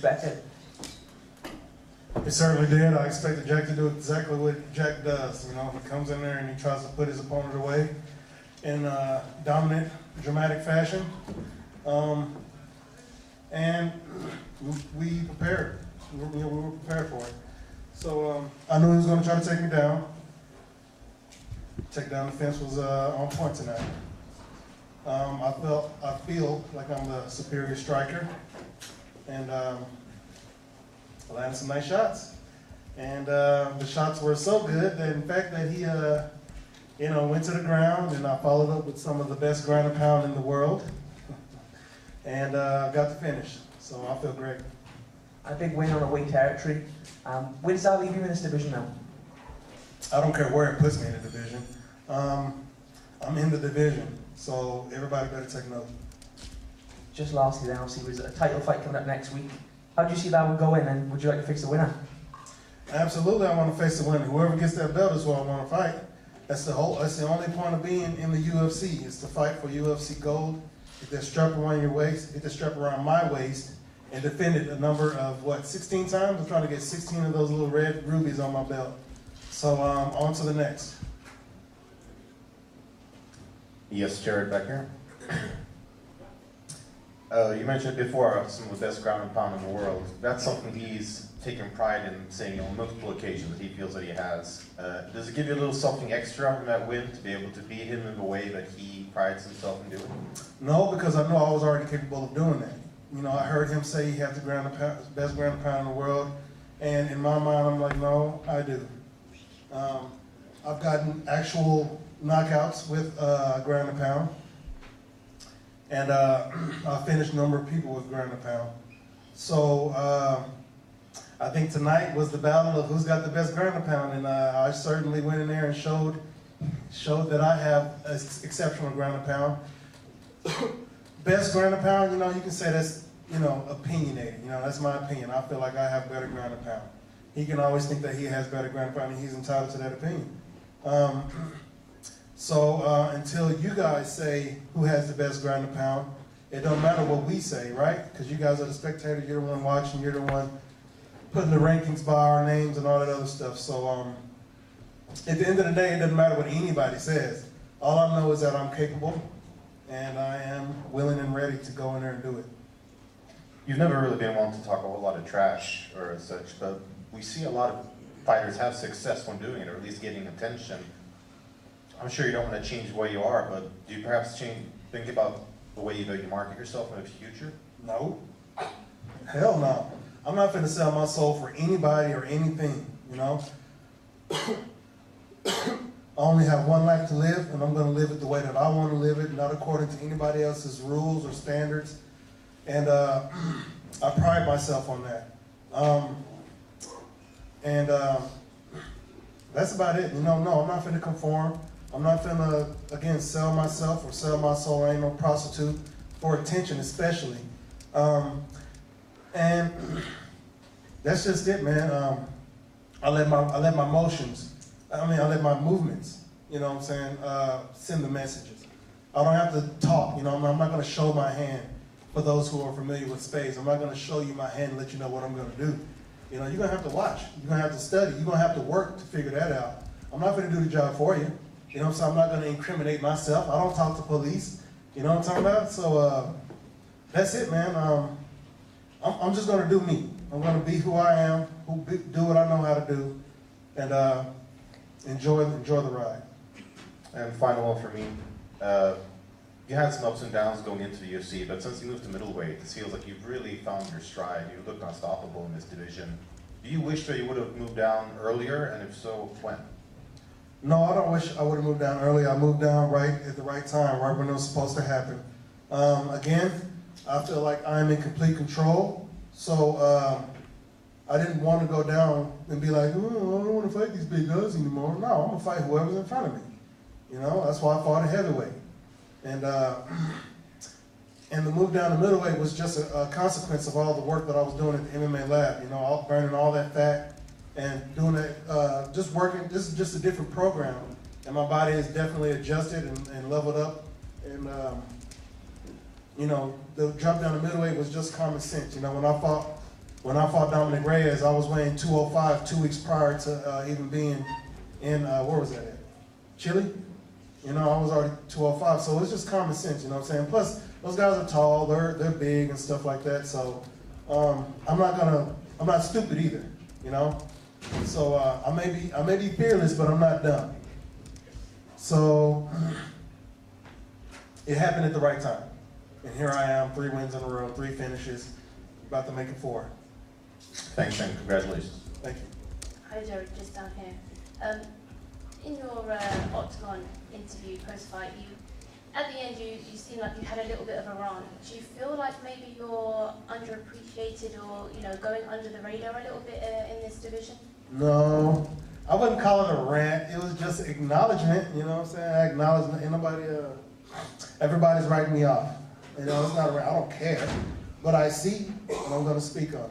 expected? It certainly did. I expected Jack to do exactly what Jack does. You know, he comes in there and he tries to put his opponent away in dominant, dramatic fashion. And we prepared. We were prepared for it. So I knew he was going to try to take me down. Takedown defense was on point tonight. I feel like I'm the superior striker, and I landed some nice shots. And the shots were so good that, in fact, that he, went to the ground, and I followed up with some of the best ground and pound in the world, and got the finish. So I feel great. A big win on away territory. Where does that leave you in this division now? I don't care where it puts me in the division. I'm in the division, so everybody better take note. Just lastly then, obviously, there's a title fight coming up next week. How do you see that one going, and would you like to face the winner? Absolutely, I want to face the winner. Whoever gets that belt is who I want to fight. That's the only point of being in the UFC, is to fight for UFC gold. Get that strap around your waist, get that strap around my waist, and defend it a number of, 16 times? I'm trying to get 16 of those little red rubies on my belt. So on to the next. Yes, Jared back here. You mentioned before some of the best ground and pound in the world. That's something he's taken pride in saying on multiple occasions that he feels that he has. Does it give you a little something extra in that win to be able to beat him in the way that he prides himself in doing? No, because I know I was already capable of doing that. You know, I heard him say he had the best ground and pound in the world, and in my mind, I'm like, no, I do. I've gotten actual knockouts with ground and pound, and I finished a number of people with ground and pound. So I think tonight was the battle of who's got the best ground and pound, and I certainly went in there and showed that I have exceptional ground and pound. Best ground and pound, you know, you can say that's, opinionated. That's my opinion. I feel like I have better ground and pound. He can always think that he has better ground and pound, and he's entitled to that opinion. So until you guys say who has the best ground and pound, it don't matter what we say, right? Because you guys are the spectator, you're the one watching, you're the one putting the rankings by our names and all that other stuff. So at the end of the day, it doesn't matter what anybody says. All I know is that I'm capable, and I am willing and ready to go in there and do it. You've never really been one to talk a whole lot of trash or such, but we see a lot of fighters have success when doing it, or at least getting attention. I'm sure you don't want to change the way you are, but do you perhaps think about the way you market yourself in the future? No. Hell no. I'm not going to sell my soul for anybody or anything, I only have one life to live, and I'm going to live it the way that I want to live it, not according to anybody else's rules or standards. And I pride myself on that. That's about it. No, I'm not finna conform. I'm not finna, again, sell myself or sell my soul. I ain't no prostitute for attention, especially. And that's just it, man. I let my movements, send the messages. I don't have to talk, I'm not gonna show my hand for those who are familiar with spades. I'm not gonna show you my hand and let you know what I'm gonna do. You're gonna have to watch, you're gonna have to study, you're gonna have to work to figure that out. I'm not gonna do the job for you. So I'm not gonna incriminate myself. I don't talk to police, you know what I'm talking about? So that's it, man. I'm just gonna do me. I'm gonna be who I am, do what I know how to do, and enjoy the ride. And final one for me. You had some ups and downs going into the UFC, but since you moved to middleweight, it feels like you've really found your stride. You look unstoppable in this division. Do you wish that you would have moved down earlier, and if so, when? No, I don't wish I would have moved down earlier. I moved down right at the right time, right when it was supposed to happen. Again, I feel like I'm in complete control, so I didn't want to go down and be like, oh, I don't want to fight these big guys anymore. No, I'm going to fight whoever's in front of me. That's why I fought a heavyweight. And the move down to middleweight was just a consequence of all the work that I was doing at the MMA lab, burning all that fat and doing it, just working. This is just a different program, and my body has definitely adjusted and leveled up. And the jump down to middleweight was just common sense. When I fought When I fought Dominic Reyes, I was weighing 205 2 weeks prior to even being in, where was that at? Chile? You know, I was already 205, so it's just common sense, you know what I'm saying? Plus, those guys are tall, they're big and stuff like that, so I'm not stupid either, you know? So I may be fearless, but I'm not dumb. So it happened at the right time. And here I am, 3 wins in a row, 3 finishes, about to make it 4. Thanks and congratulations. Thank you. Hi Jared, just down here. In your Octagon interview post-fight, at the end you seemed like you had a little bit of a rant. Do you feel like maybe you're underappreciated or going under the radar a little bit in this division? No, I wouldn't call it a rant. It was just acknowledgement, you know what I'm saying? I acknowledge everybody's writing me off. You know, it's not a rant. I don't care. But I see, and I'm going to speak on it.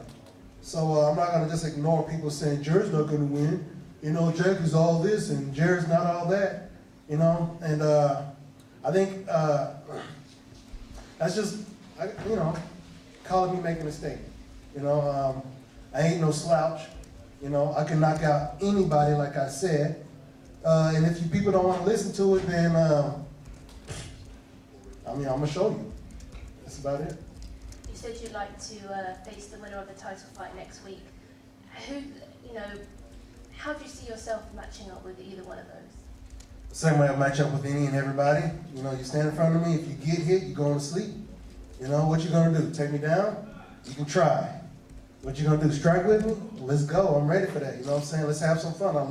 So I'm not going to just ignore people saying, Jared's not going to win. You know, Jack is all this, and Jared's not all that. You know, and I think that's just, call it me making a statement. You know, I ain't no slouch. You know, I can knock out anybody, like I said. And if you people don't want to listen to it, then, I'm going to show you. That's about it. You said you'd like to face the winner of the title fight next week. How do you see yourself matching up with either one of those? The same way I match up with any and everybody. You know, you stand in front of me, if you get hit, you're going to sleep. You know, what you going to do? Take me down? You can try. What you going to do? Strike with me? Let's go. I'm ready for that. You know what I'm saying? Let's have some fun. I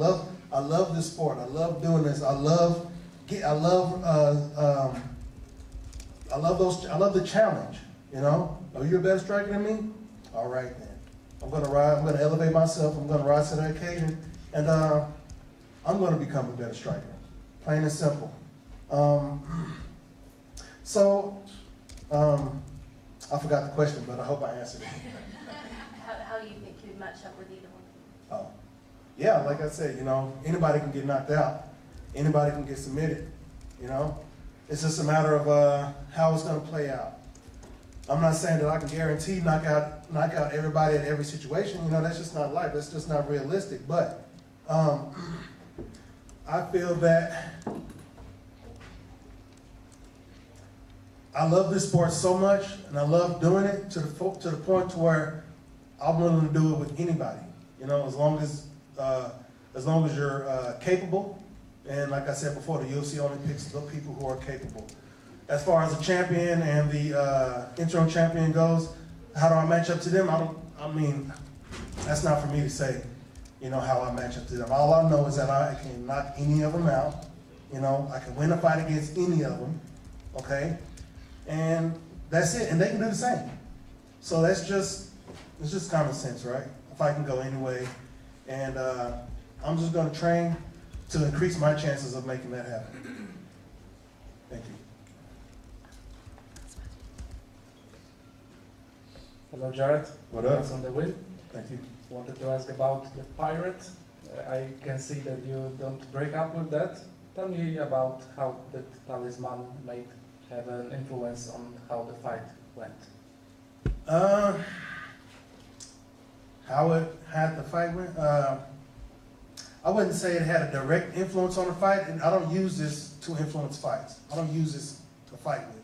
love this sport. I love doing this. I love the challenge. You know? Are you a better striker than me? All right then. I'm going to ride. I'm going to elevate myself. I'm going to rise to the occasion. And I'm going to become a better striker. Plain and simple. I forgot the question, but I hope I answered it. How do you think you'd match up with either one? Oh, yeah, like I said, you know, anybody can get knocked out. Anybody can get submitted, you know. It's just a matter of how it's going to play out. I'm not saying that I can guarantee knock out everybody in every situation. You know, that's just not life. That's just not realistic. But I feel that I love this sport so much, and I love doing it to the point to where I'm willing to do it with anybody. You know, as long as you're capable. And like I said before, the UFC only picks the people who are capable. As far as the champion and the interim champion goes, how do I match up to them? I mean, that's not for me to say, you know, how I match up to them. All I know is that I can knock any of them out. You know, I can win a fight against any of them, okay? And that's it, and they can do the same. So it's just common sense, right? If I can go anyway, and I'm just gonna train to increase my chances of making that happen. Thank you. Hello, Jared. What up? Congrats on the win. Thank you. Wanted to ask about the pirate. I can see that you don't break up with that. Tell me about how the talisman might have an influence on how the fight went. How it had the fight went? I wouldn't say it had a direct influence on the fight, and I don't use this to influence fights. I don't use this to fight with.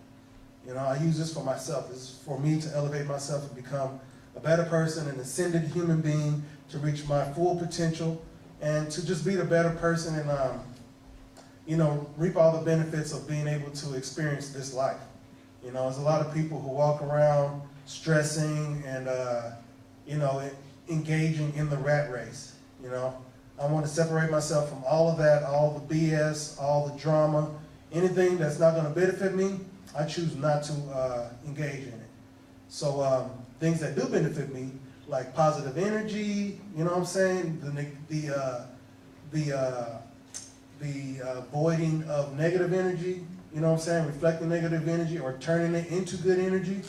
You know, I use this for myself. This is for me to elevate myself and become a better person, an ascended human being, to reach my full potential, and to just be the better person and, you know, reap all the benefits of being able to experience this life. You know, there's a lot of people who walk around stressing and, you know, engaging in the rat race, you know. I want to separate myself from all of that, all the BS, all the drama, anything that's not going to benefit me. I choose not to engage in it. So things that do benefit me, like positive energy, you know what I'm saying? The avoiding of negative energy, you know what I'm saying? Reflecting negative energy or turning it into good energy,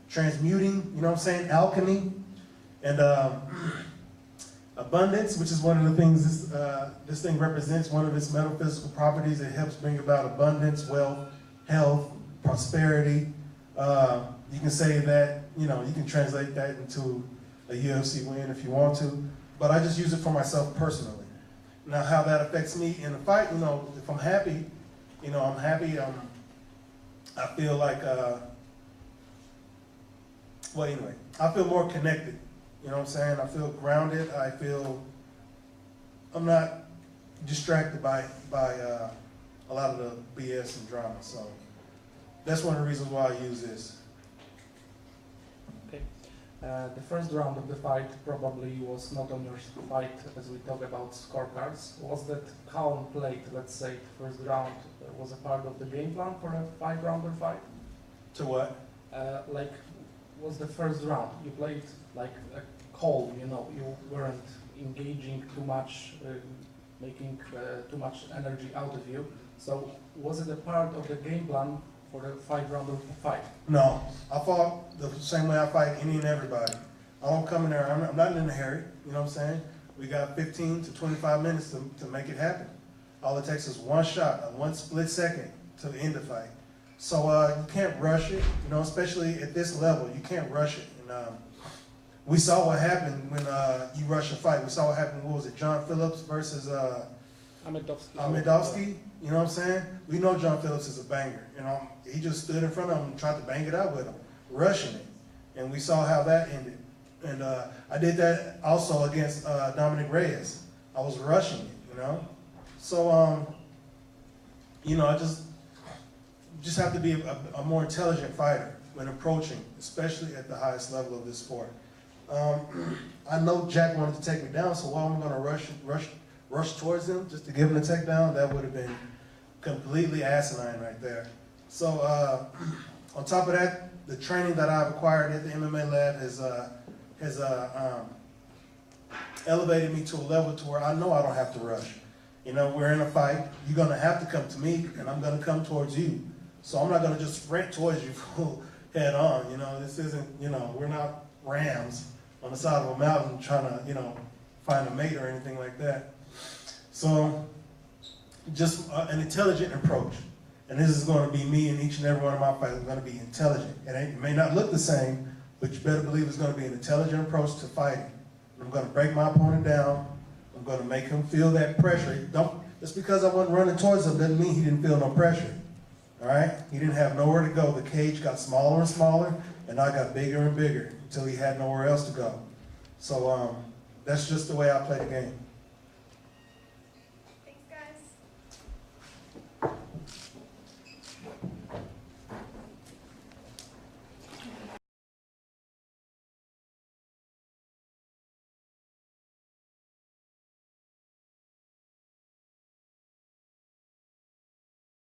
transmuting, you know what I'm saying? Alchemy, and abundance, which is one of the things this thing represents, one of its metaphysical properties. It helps bring about abundance, wealth, health, prosperity. You can say that, you know, you can translate that into a UFC win if you want to, but I just use it for myself personally. Now, how that affects me in a fight, you know, if I'm happy, you know, I'm happy. I feel like, well, anyway, I feel more connected. You know what I'm saying? I feel grounded. I feel I'm not distracted by a lot of the BS and drama. So that's one of the reasons why I use this. Okay. The first round of the fight probably was not on your fight as we talk about scorecards. Was that calm played, let's say, first round, was a part of the game plan for a 5-rounder fight? To what? Like, was the first round, you played like a calm, you know, you weren't engaging too much, making too much energy out of you. So was it a part of the game plan for the 5-rounder fight? No, I fought the same way I fight any and everybody. I don't come in there, I'm not in a hurry, you know what I'm saying? We got 15 to 25 minutes to make it happen. All it takes is one shot, one split second to end the fight. So you can't rush it, you know, especially at this level, you can't rush it. And we saw what happened when you rush a fight. We saw what happened, what was it, John Phillips versus Amedovski, you know what I'm saying? We know John Phillips is a banger, you know. He just stood in front of him and tried to bang it out with him, rushing it. And we saw how that ended. And I did that also against Dominic Reyes. I was rushing it, you know. So, you know, I just have to be a more intelligent fighter when approaching, especially at the highest level of this sport. I know Jack wanted to take me down, so while I'm going to rush towards him just to give him a takedown, that would have been completely asinine right there. So on top of that, the training that I've acquired at the MMA lab has elevated me to a level to where I know I don't have to rush. You know, we're in a fight, you're going to have to come to me, and I'm going to come towards you. So I'm not going to just sprint towards you full head on. You know, this isn't, you know, we're not rams on the side of a mountain trying to, you know, find a mate or anything like that. So just an intelligent approach. And this is going to be me in each and every one of my fights. I'm going to be intelligent. It may not look the same, but you better believe it's going to be an intelligent approach to fighting. I'm going to break my opponent down. I'm going to make him feel that pressure. Just because I wasn't running towards him doesn't mean he didn't feel no pressure. All right? He didn't have nowhere to go. The cage got smaller and smaller, and I got bigger and bigger until he had nowhere else to go. So that's just the way I play the game.